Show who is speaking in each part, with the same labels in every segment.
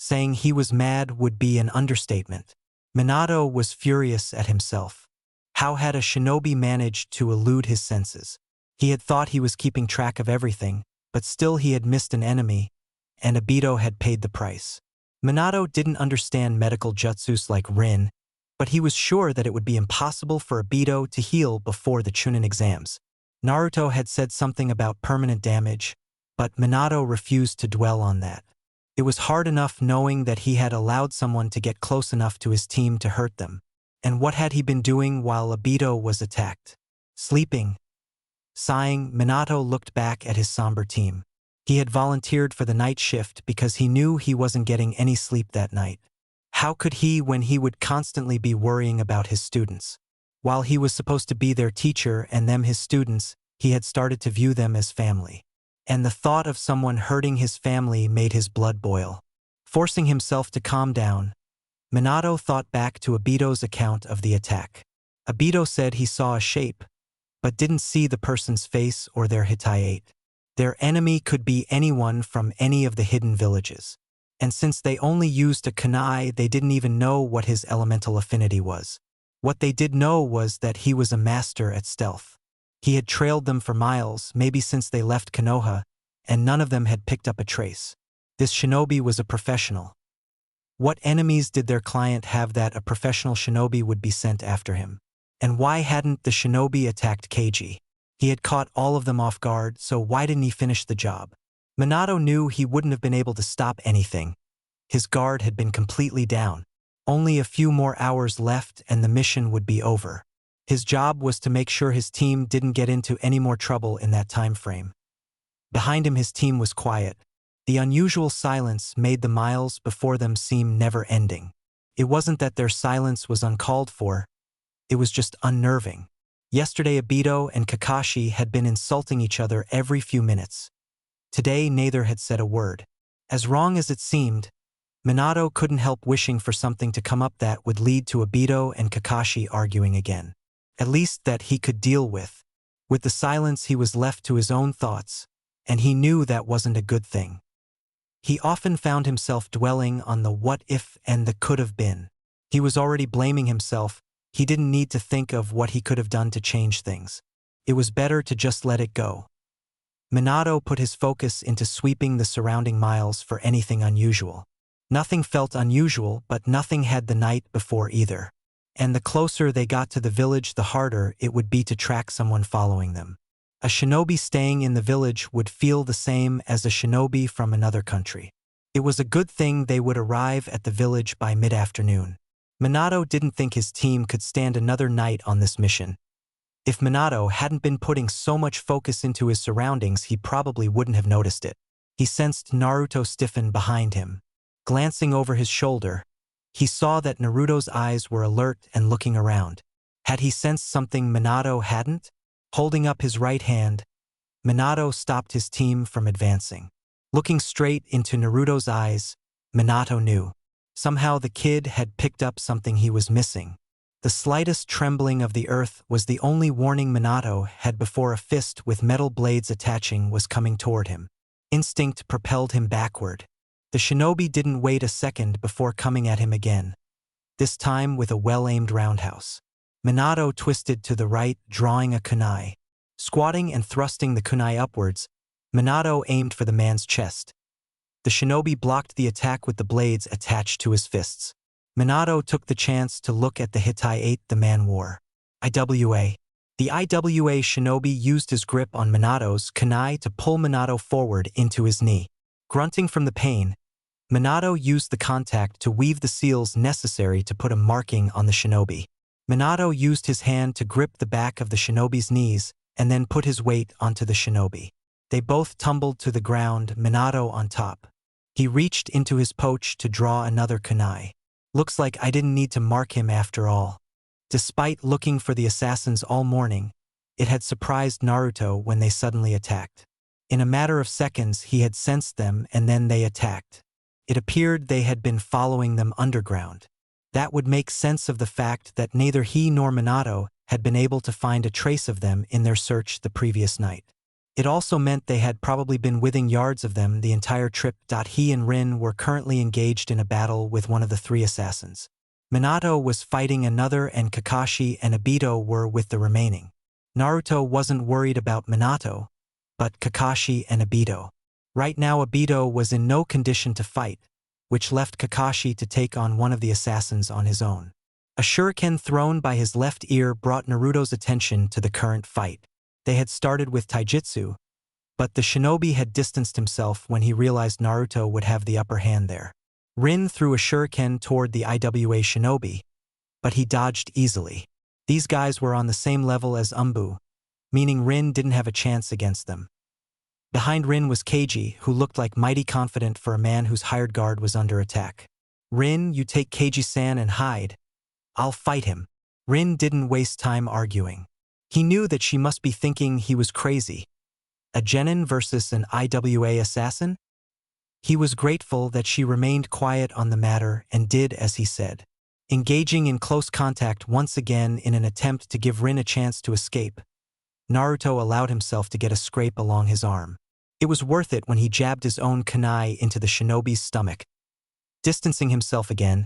Speaker 1: Saying he was mad would be an understatement. Minato was furious at himself. How had a shinobi managed to elude his senses? He had thought he was keeping track of everything, but still he had missed an enemy, and Obito had paid the price. Minato didn't understand medical jutsus like Rin, but he was sure that it would be impossible for Obito to heal before the Chunin exams. Naruto had said something about permanent damage, but Minato refused to dwell on that. It was hard enough knowing that he had allowed someone to get close enough to his team to hurt them. And what had he been doing while Obito was attacked? Sleeping. Sighing, Minato looked back at his somber team. He had volunteered for the night shift because he knew he wasn't getting any sleep that night. How could he when he would constantly be worrying about his students? While he was supposed to be their teacher and them his students, he had started to view them as family. And the thought of someone hurting his family made his blood boil. Forcing himself to calm down, Minato thought back to Obito's account of the attack. Obito said he saw a shape, but didn't see the person's face or their Hittite. Their enemy could be anyone from any of the hidden villages. And since they only used a kunai, they didn't even know what his elemental affinity was. What they did know was that he was a master at stealth. He had trailed them for miles, maybe since they left Konoha, and none of them had picked up a trace. This shinobi was a professional. What enemies did their client have that a professional shinobi would be sent after him? And why hadn't the shinobi attacked Keiji? He had caught all of them off guard, so why didn't he finish the job? Minato knew he wouldn't have been able to stop anything. His guard had been completely down. Only a few more hours left and the mission would be over. His job was to make sure his team didn't get into any more trouble in that time frame. Behind him his team was quiet. The unusual silence made the miles before them seem never-ending. It wasn't that their silence was uncalled for. It was just unnerving. Yesterday Obito and Kakashi had been insulting each other every few minutes. Today neither had said a word. As wrong as it seemed, Minato couldn't help wishing for something to come up that would lead to Obito and Kakashi arguing again. At least that he could deal with. With the silence he was left to his own thoughts, and he knew that wasn't a good thing. He often found himself dwelling on the what if and the could have been. He was already blaming himself. He didn't need to think of what he could have done to change things. It was better to just let it go. Minato put his focus into sweeping the surrounding miles for anything unusual. Nothing felt unusual, but nothing had the night before either. And the closer they got to the village, the harder it would be to track someone following them. A shinobi staying in the village would feel the same as a shinobi from another country. It was a good thing they would arrive at the village by mid-afternoon. Minato didn't think his team could stand another night on this mission. If Minato hadn't been putting so much focus into his surroundings, he probably wouldn't have noticed it. He sensed Naruto stiffen behind him. Glancing over his shoulder, he saw that Naruto's eyes were alert and looking around. Had he sensed something Minato hadn't? Holding up his right hand, Minato stopped his team from advancing. Looking straight into Naruto's eyes, Minato knew. Somehow the kid had picked up something he was missing. The slightest trembling of the earth was the only warning Minato had before a fist with metal blades attaching was coming toward him. Instinct propelled him backward. The shinobi didn't wait a second before coming at him again, this time with a well-aimed roundhouse. Minato twisted to the right, drawing a kunai. Squatting and thrusting the kunai upwards, Minato aimed for the man's chest. The shinobi blocked the attack with the blades attached to his fists. Minato took the chance to look at the Hittite the man wore. IWA. The IWA shinobi used his grip on Minato's kunai to pull Minato forward into his knee. Grunting from the pain, Minato used the contact to weave the seals necessary to put a marking on the shinobi. Minato used his hand to grip the back of the shinobi's knees and then put his weight onto the shinobi. They both tumbled to the ground, Minato on top. He reached into his pouch to draw another kunai. Looks like I didn't need to mark him after all. Despite looking for the assassins all morning, it had surprised Naruto when they suddenly attacked. In a matter of seconds he had sensed them and then they attacked. It appeared they had been following them underground. That would make sense of the fact that neither he nor Minato had been able to find a trace of them in their search the previous night. It also meant they had probably been within yards of them the entire trip. He and Rin were currently engaged in a battle with one of the three assassins. Minato was fighting another and Kakashi and Obito were with the remaining. Naruto wasn't worried about Minato, but Kakashi and Obito. Right now Obito was in no condition to fight, which left Kakashi to take on one of the assassins on his own. A shuriken thrown by his left ear brought Naruto's attention to the current fight. They had started with taijutsu, but the shinobi had distanced himself when he realized Naruto would have the upper hand there. Rin threw a shuriken toward the IWA shinobi, but he dodged easily. These guys were on the same level as Umbu, meaning Rin didn't have a chance against them. Behind Rin was Keiji, who looked like mighty confident for a man whose hired guard was under attack. "Rin, you take Keiji-san and hide. I'll fight him." Rin didn't waste time arguing. He knew that she must be thinking he was crazy. A genin versus an IWA assassin? He was grateful that she remained quiet on the matter and did as he said. Engaging in close contact once again in an attempt to give Rin a chance to escape, Naruto allowed himself to get a scrape along his arm. It was worth it when he jabbed his own kunai into the shinobi's stomach. Distancing himself again,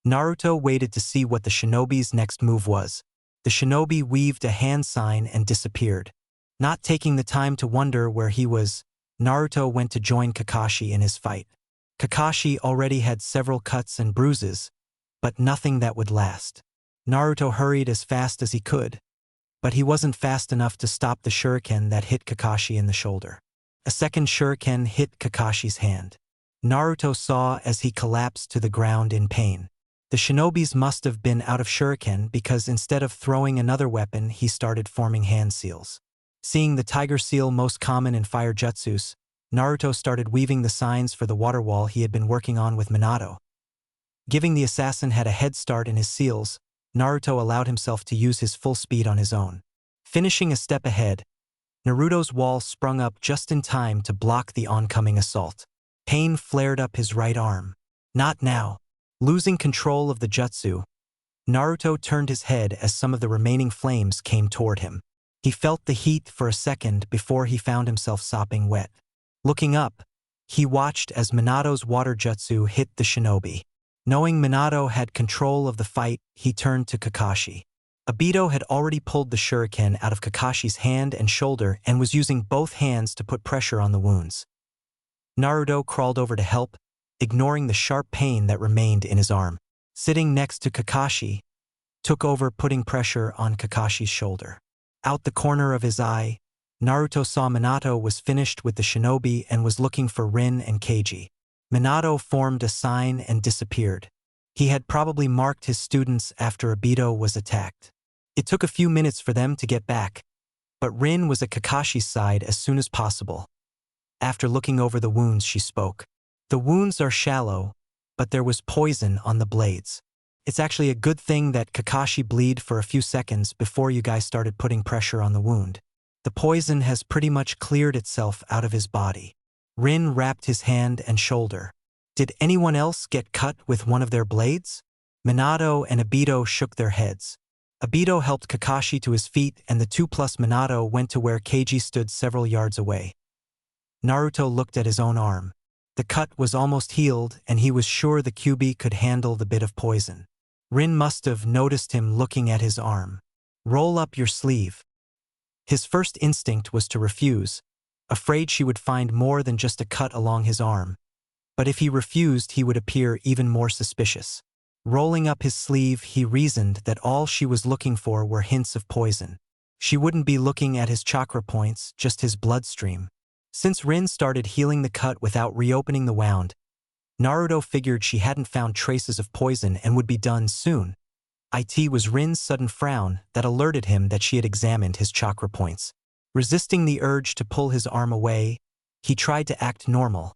Speaker 1: Naruto waited to see what the shinobi's next move was. The shinobi weaved a hand sign and disappeared. Not taking the time to wonder where he was, Naruto went to join Kakashi in his fight. Kakashi already had several cuts and bruises, but nothing that would last. Naruto hurried as fast as he could, but he wasn't fast enough to stop the shuriken that hit Kakashi in the shoulder. A second shuriken hit Kakashi's hand. Naruto saw as he collapsed to the ground in pain. The shinobis must have been out of shuriken because instead of throwing another weapon, he started forming hand seals. Seeing the tiger seal most common in fire jutsus, Naruto started weaving the signs for the water wall he had been working on with Minato. Giving the assassin had a head start in his seals, Naruto allowed himself to use his full speed on his own. Finishing a step ahead, Naruto's wall sprung up just in time to block the oncoming assault. Pain flared up his right arm. Not now. Losing control of the jutsu, Naruto turned his head as some of the remaining flames came toward him. He felt the heat for a second before he found himself sopping wet. Looking up, he watched as Minato's water jutsu hit the shinobi. Knowing Minato had control of the fight, he turned to Kakashi. Obito had already pulled the shuriken out of Kakashi's hand and shoulder and was using both hands to put pressure on the wounds. Naruto crawled over to help, ignoring the sharp pain that remained in his arm. Sitting next to Kakashi, took over putting pressure on Kakashi's shoulder. Out the corner of his eye, Naruto saw Minato was finished with the shinobi and was looking for Rin and Keiji. Minato formed a sign and disappeared. He had probably marked his students after Obito was attacked. It took a few minutes for them to get back, but Rin was at Kakashi's side as soon as possible. After looking over the wounds, she spoke. "The wounds are shallow, but there was poison on the blades. It's actually a good thing that Kakashi bled for a few seconds before you guys started putting pressure on the wound. The poison has pretty much cleared itself out of his body." Rin wrapped his hand and shoulder. "Did anyone else get cut with one of their blades?" Minato and Obito shook their heads. Obito helped Kakashi to his feet and the two plus Minato went to where Keiji stood several yards away. Naruto looked at his own arm. The cut was almost healed and he was sure the Kyuubi could handle the bit of poison. Rin must have noticed him looking at his arm. "Roll up your sleeve." His first instinct was to refuse, afraid she would find more than just a cut along his arm. But if he refused, he would appear even more suspicious. Rolling up his sleeve, he reasoned that all she was looking for were hints of poison. She wouldn't be looking at his chakra points, just his bloodstream. Since Rin started healing the cut without reopening the wound, Naruto figured she hadn't found traces of poison and would be done soon. It was Rin's sudden frown that alerted him that she had examined his chakra points. Resisting the urge to pull his arm away, he tried to act normal,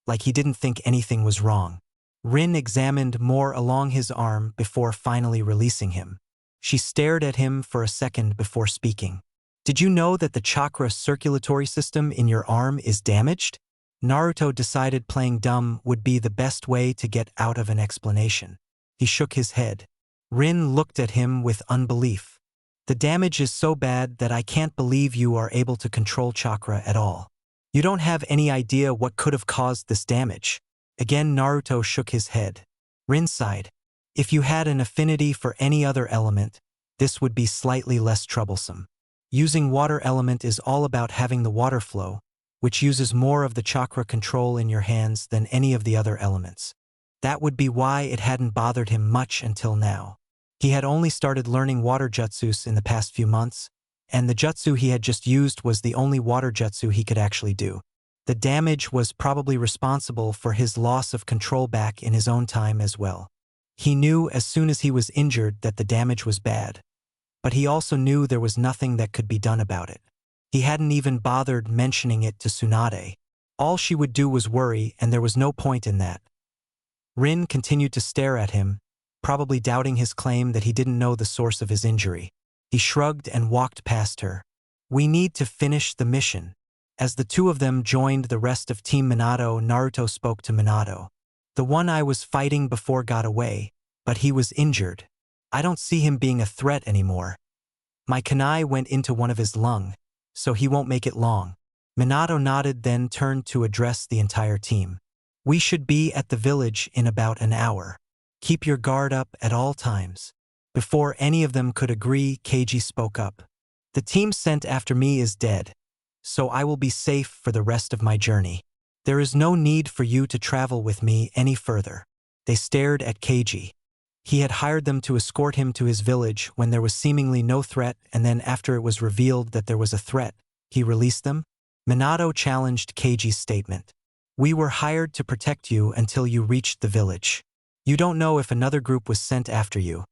Speaker 1: like he didn't think anything was wrong. Rin examined more along his arm before finally releasing him. She stared at him for a second before speaking. "Did you know that the chakra circulatory system in your arm is damaged?" Naruto decided playing dumb would be the best way to get out of an explanation. He shook his head. Rin looked at him with unbelief. The damage is so bad that I can't believe you are able to control chakra at all. You don't have any idea what could have caused this damage. Again, Naruto shook his head. Rin sighed. If you had an affinity for any other element, this would be slightly less troublesome. Using water element is all about having the water flow, which uses more of the chakra control in your hands than any of the other elements. That would be why it hadn't bothered him much until now. He had only started learning water jutsus in the past few months, and the jutsu he had just used was the only water jutsu he could actually do. The damage was probably responsible for his loss of control back in his own time as well. He knew as soon as he was injured that the damage was bad, but he also knew there was nothing that could be done about it. He hadn't even bothered mentioning it to Tsunade. All she would do was worry, and there was no point in that. Rin continued to stare at him, probably doubting his claim that he didn't know the source of his injury. He shrugged and walked past her. We need to finish the mission. As the two of them joined the rest of Team Minato, Naruto spoke to Minato. The one I was fighting before got away, but he was injured. I don't see him being a threat anymore. My kunai went into one of his lung, so he won't make it long. Minato nodded, then turned to address the entire team. We should be at the village in about an hour. Keep your guard up at all times. Before any of them could agree, Keiji spoke up. The team sent after me is dead, so I will be safe for the rest of my journey. There is no need for you to travel with me any further. They stared at Keiji. He had hired them to escort him to his village when there was seemingly no threat, and then after it was revealed that there was a threat, he released them? Minato challenged Keiji's statement. We were hired to protect you until you reached the village. You don't know if another group was sent after you,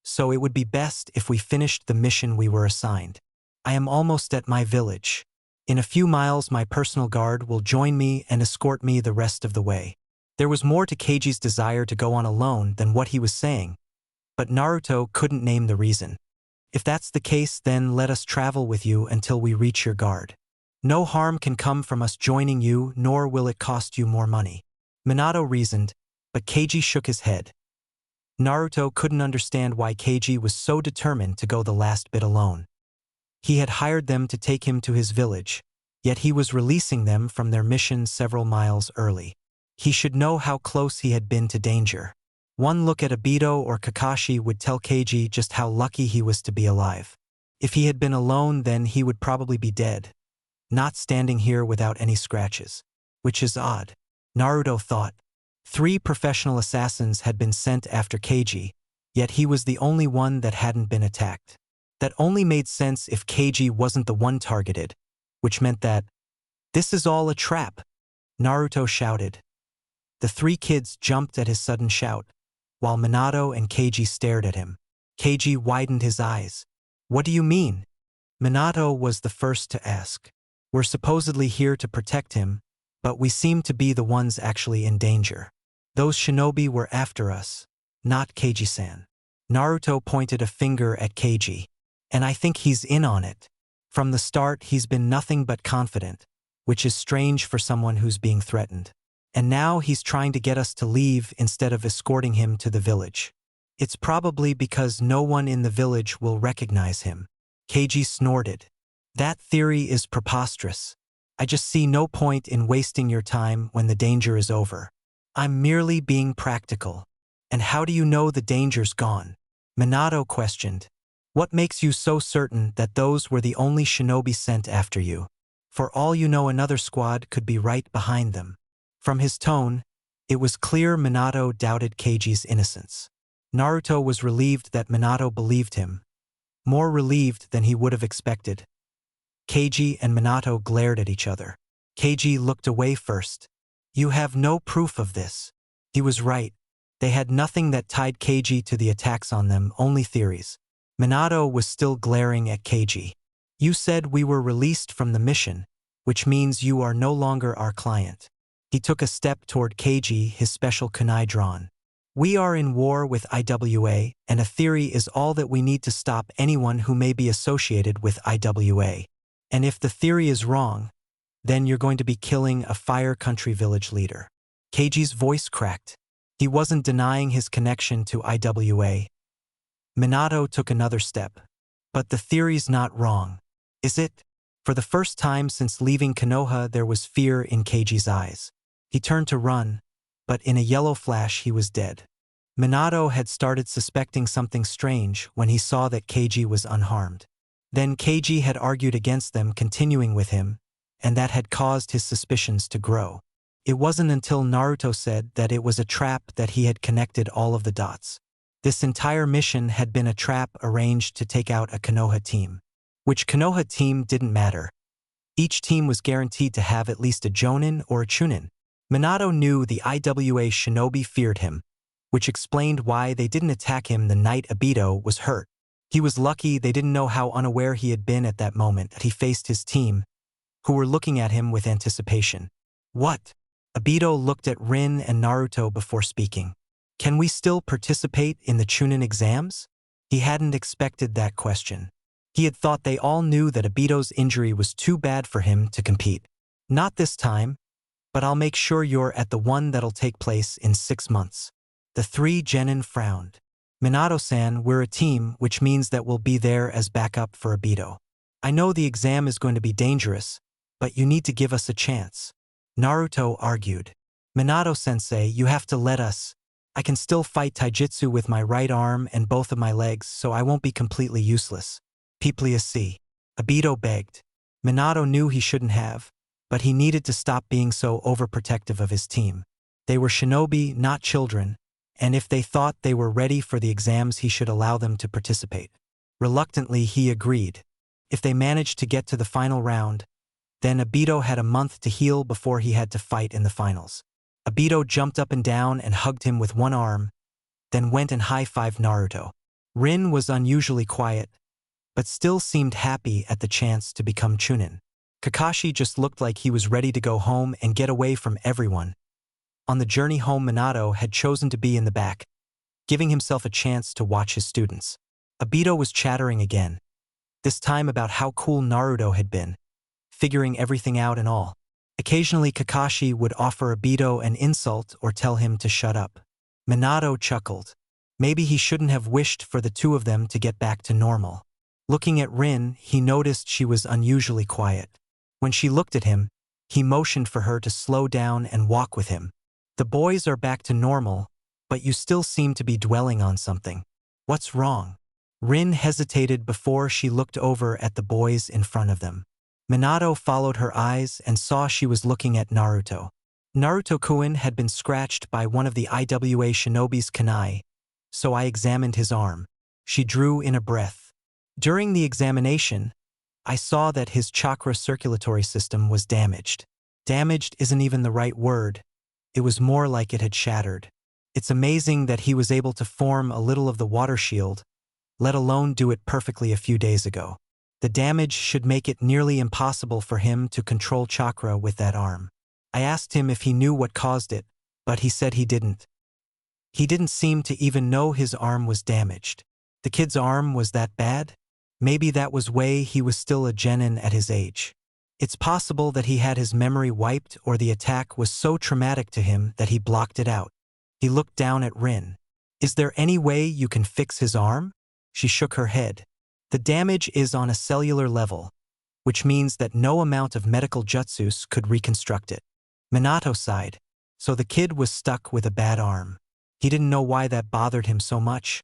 Speaker 1: so it would be best if we finished the mission we were assigned. I am almost at my village. In a few miles, my personal guard will join me and escort me the rest of the way. There was more to Keiji's desire to go on alone than what he was saying, but Naruto couldn't name the reason. If that's the case, then let us travel with you until we reach your guard. No harm can come from us joining you, nor will it cost you more money. Minato reasoned, but Keiji shook his head. Naruto couldn't understand why Keiji was so determined to go the last bit alone. He had hired them to take him to his village, yet he was releasing them from their mission several miles early. He should know how close he had been to danger. One look at Obito or Kakashi would tell Keiji just how lucky he was to be alive. If he had been alone, then he would probably be dead, not standing here without any scratches. Which is odd, Naruto thought. 3 professional assassins had been sent after Keiji, yet he was the only one that hadn't been attacked. That only made sense if Keiji wasn't the one targeted, which meant that, this is all a trap, Naruto shouted. The 3 kids jumped at his sudden shout, while Minato and Keiji stared at him. Keiji widened his eyes. What do you mean? Minato was the first to ask. We're supposedly here to protect him, but we seem to be the ones actually in danger. Those shinobi were after us, not Keiji-san. Naruto pointed a finger at Keiji. And I think he's in on it. From the start, he's been nothing but confident, which is strange for someone who's being threatened. And now he's trying to get us to leave instead of escorting him to the village. It's probably because no one in the village will recognize him. Keiji snorted. That theory is preposterous. I just see no point in wasting your time when the danger is over. I'm merely being practical. And how do you know the danger's gone? Minato questioned. What makes you so certain that those were the only shinobi sent after you? For all you know, another squad could be right behind them. From his tone, it was clear Minato doubted Keiji's innocence. Naruto was relieved that Minato believed him, more relieved than he would have expected. Keiji and Minato glared at each other. Keiji looked away first. You have no proof of this. He was right. They had nothing that tied Keiji to the attacks on them, only theories. Minato was still glaring at Keiji. You said we were released from the mission, which means you are no longer our client. He took a step toward Keiji, his special kunai drawn. We are in war with IWA, and a theory is all that we need to stop anyone who may be associated with IWA. And if the theory is wrong, then you're going to be killing a Fire Country village leader. Keiji's voice cracked. He wasn't denying his connection to IWA. Minato took another step. But the theory's not wrong, is it? For the first time since leaving Konoha, there was fear in Keiji's eyes. He turned to run, but in a yellow flash he was dead. Minato had started suspecting something strange when he saw that Keiji was unharmed. Then Keiji had argued against them continuing with him, and that had caused his suspicions to grow. It wasn't until Naruto said that it was a trap that he had connected all of the dots. This entire mission had been a trap arranged to take out a Konoha team. Which Konoha team didn't matter. Each team was guaranteed to have at least a Jonin or a Chunin. Minato knew the IWA shinobi feared him, which explained why they didn't attack him the night Obito was hurt. He was lucky they didn't know how unaware he had been at that moment that he faced his team, who were looking at him with anticipation. What? Obito looked at Rin and Naruto before speaking. Can we still participate in the Chunin exams? He hadn't expected that question. He had thought they all knew that Obito's injury was too bad for him to compete. Not this time, but I'll make sure you're at the one that'll take place in 6 months. The 3 genin frowned. Minato-san, we're a team, which means that we'll be there as backup for Obito. I know the exam is going to be dangerous, but you need to give us a chance. Naruto argued. Minato-sensei, you have to let us. I can still fight taijutsu with my right arm and both of my legs, so I won't be completely useless. Please see. Obito begged. Minato knew he shouldn't have, but he needed to stop being so overprotective of his team. They were shinobi, not children, and if they thought they were ready for the exams, he should allow them to participate. Reluctantly, he agreed. If they managed to get to the final round, then Obito had a month to heal before he had to fight in the finals. Obito jumped up and down and hugged him with one arm, then went and high-fived Naruto. Rin was unusually quiet, but still seemed happy at the chance to become Chunin. Kakashi just looked like he was ready to go home and get away from everyone. On the journey home, Minato had chosen to be in the back, giving himself a chance to watch his students. Obito was chattering again, this time about how cool Naruto had been, figuring everything out and all. Occasionally, Kakashi would offer Obito an insult or tell him to shut up. Minato chuckled. Maybe he shouldn't have wished for the two of them to get back to normal. Looking at Rin, he noticed she was unusually quiet. When she looked at him, he motioned for her to slow down and walk with him. The boys are back to normal, but you still seem to be dwelling on something. What's wrong? Rin hesitated before she looked over at the boys in front of them. Minato followed her eyes and saw she was looking at Naruto. Naruto-kun had been scratched by one of the IWA shinobi's kunai, so I examined his arm. She drew in a breath. During the examination, I saw that his chakra circulatory system was damaged. Damaged isn't even the right word. It was more like it had shattered. It's amazing that he was able to form a little of the water shield, let alone do it perfectly a few days ago. The damage should make it nearly impossible for him to control chakra with that arm. I asked him if he knew what caused it, but he said he didn't. He didn't seem to even know his arm was damaged. The kid's arm was that bad? Maybe that was why he was still a genin at his age. It's possible that he had his memory wiped or the attack was so traumatic to him that he blocked it out. He looked down at Rin. Is there any way you can fix his arm? She shook her head. The damage is on a cellular level, which means that no amount of medical jutsus could reconstruct it. Minato sighed. So the kid was stuck with a bad arm. He didn't know why that bothered him so much,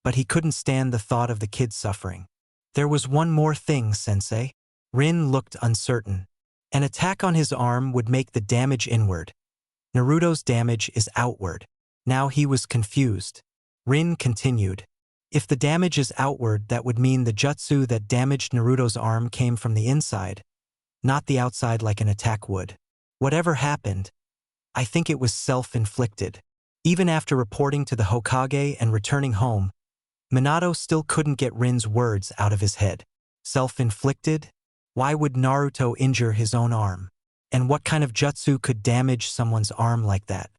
Speaker 1: but he couldn't stand the thought of the kid suffering. There was one more thing, sensei. Rin looked uncertain. An attack on his arm would make the damage inward. Naruto's damage is outward. Now he was confused. Rin continued. If the damage is outward, that would mean the jutsu that damaged Naruto's arm came from the inside, not the outside like an attack would. Whatever happened, I think it was self-inflicted. Even after reporting to the Hokage and returning home, Minato still couldn't get Rin's words out of his head. Self-inflicted? Why would Naruto injure his own arm? And what kind of jutsu could damage someone's arm like that?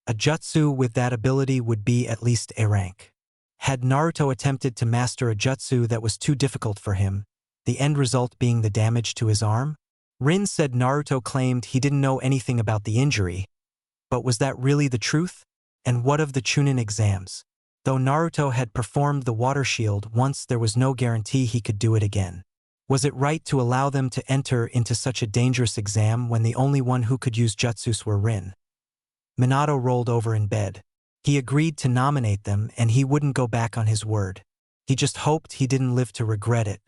Speaker 1: A jutsu with that ability would be at least A rank. Had Naruto attempted to master a jutsu that was too difficult for him, the end result being the damage to his arm? Rin said Naruto claimed he didn't know anything about the injury, but was that really the truth? And what of the Chunin exams? Though Naruto had performed the water shield once, there was no guarantee he could do it again. Was it right to allow them to enter into such a dangerous exam when the only one who could use jutsus were Rin? Minato rolled over in bed. He agreed to nominate them and he wouldn't go back on his word. He just hoped he didn't live to regret it.